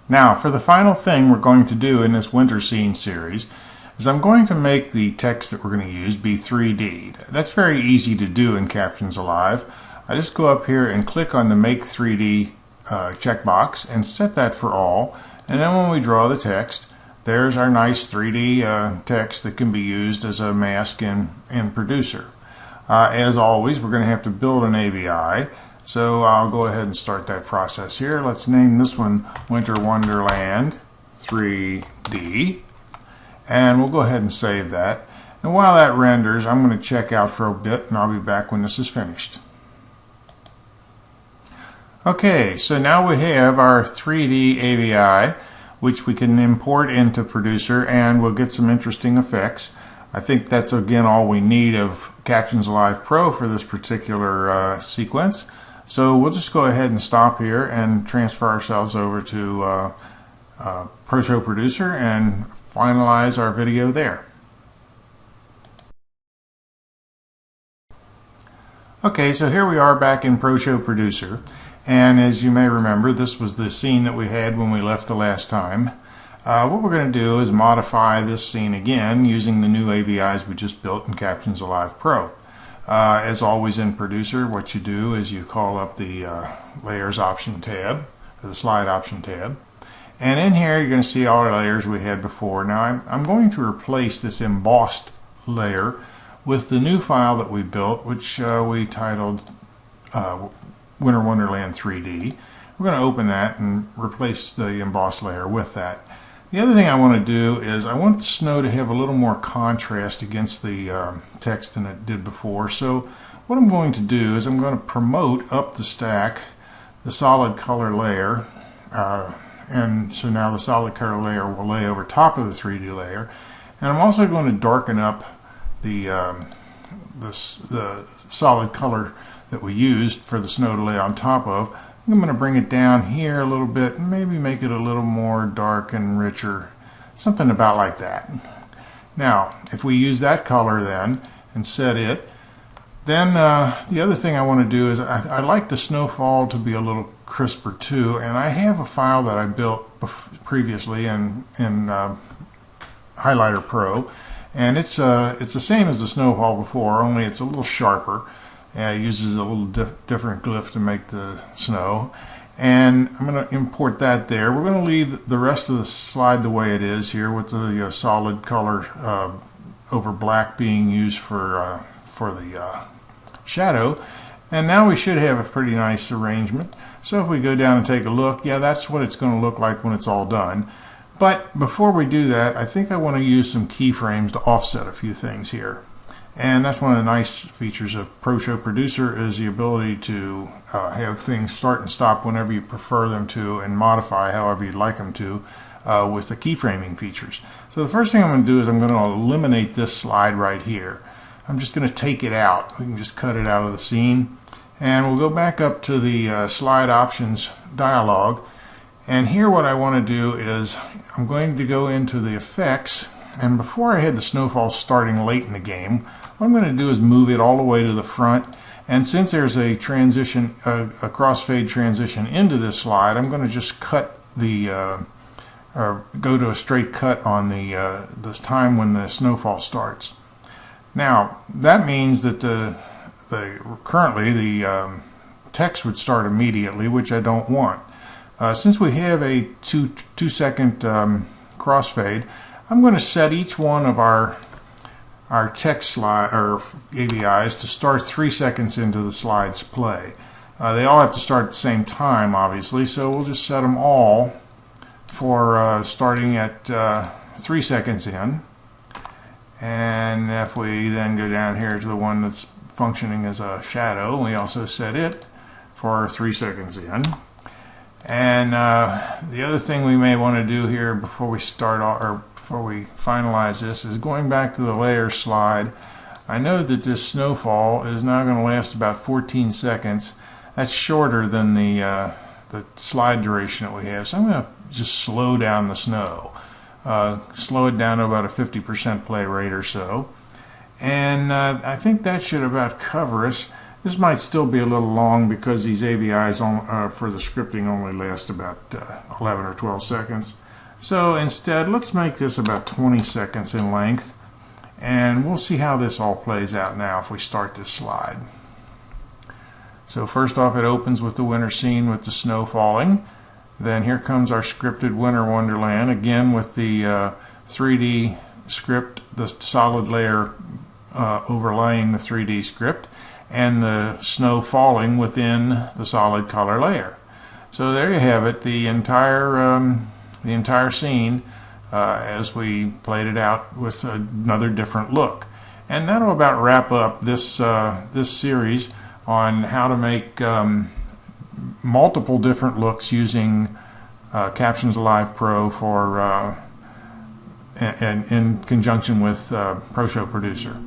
Now, for the final thing we're going to do in this winter scene series is I'm going to make the text that we're going to use be 3D. That's very easy to do in Captions Alive. I just go up here and click on the Make 3D checkbox and set that for all. And then when we draw the text, there's our nice 3D text that can be used as a mask in Producer. As always, we're going to have to build an AVI. So I'll go ahead and start that process here. Let's name this one Winter Wonderland 3D. And we'll go ahead and save that. And while that renders, I'm going to check out for a bit and I'll be back when this is finished. Okay, so now we have our 3D AVI, which we can import into Producer, and we'll get some interesting effects. I think that's again all we need of Captions Alive Pro for this particular sequence. So we'll just go ahead and stop here and transfer ourselves over to Proshow Producer and finalize our video there. Okay, so here we are back in Proshow Producer, and as you may remember, this was the scene that we had when we left the last time. What we're going to do is modify this scene again using the new AVIs we just built in Captions Alive Pro. As always in Producer, what you do is you call up the Layers option tab, or the Slide option tab, and in here you're going to see all our layers we had before. Now I'm going to replace this embossed layer with the new file that we built, which we titled Winter Wonderland 3D. We're going to open that and replace the embossed layer with that. The other thing I want to do is I want the snow to have a little more contrast against the text than it did before. So what I'm going to do is I'm going to promote up the stack the solid color layer, and so now the solid color layer will lay over top of the 3D layer. And I'm also going to darken up the solid color that we used for the snow to lay on top of. I'm going to bring it down here a little bit and maybe make it a little more dark and richer, something about like that. Now, if we use that color then and set it, then the other thing I want to do is I like the snowfall to be a little crisper too, and I have a file that I built previously in Highlighter Pro, and it's the same as the snowfall before, only it's a little sharper. It uses a little different glyph to make the snow, and I'm going to import that there. We're going to leave the rest of the slide the way it is here, with the solid color over black being used for the shadow. And now we should have a pretty nice arrangement. So if we go down and take a look, yeah, that's what it's going to look like when it's all done. But before we do that, I think I want to use some keyframes to offset a few things here. And that's one of the nice features of Proshow Producer, is the ability to have things start and stop whenever you prefer them to, and modify however you'd like them to with the keyframing features. So the first thing I'm going to do is I'm going to eliminate this slide right here. I'm just going to take it out. We can just cut it out of the scene. And we'll go back up to the Slide Options dialog. And here what I want to do is I'm going to go into the effects, and before I had the snowfall starting late in the game, what I'm going to do is move it all the way to the front. And since there's a transition, a crossfade transition into this slide, I'm going to just cut the, or go to a straight cut on the this time when the snowfall starts. Now that means that currently the text would start immediately, which I don't want. Since we have a two second crossfade, I'm going to set each one of our text slide or AVIs to start 3 seconds into the slide's play. They all have to start at the same time, obviously, so we'll just set them all for starting at 3 seconds in. And if we then go down here to the one that's functioning as a shadow, we also set it for 3 seconds in. And the other thing we may want to do here before we start or before we finalize this is going back to the layer slide. I know that this snowfall is now going to last about 14 seconds. That's shorter than the slide duration that we have. So I'm going to just slow down the snow. Slow it down to about a 50% play rate or so. And I think that should about cover us. This might still be a little long because these AVIs for the scripting only last about 11 or 12 seconds. So instead, let's make this about 20 seconds in length, and we'll see how this all plays out now if we start this slide. So first off, it opens with the winter scene with the snow falling. Then here comes our scripted winter wonderland, again with the 3D script, the solid layer overlaying the 3D script, and the snow falling within the solid color layer. So there you have it, the entire scene as we played it out with another different look. And that'll about wrap up this this series on how to make multiple different looks using CaptionsAlivePro for and in conjunction with Proshow Producer.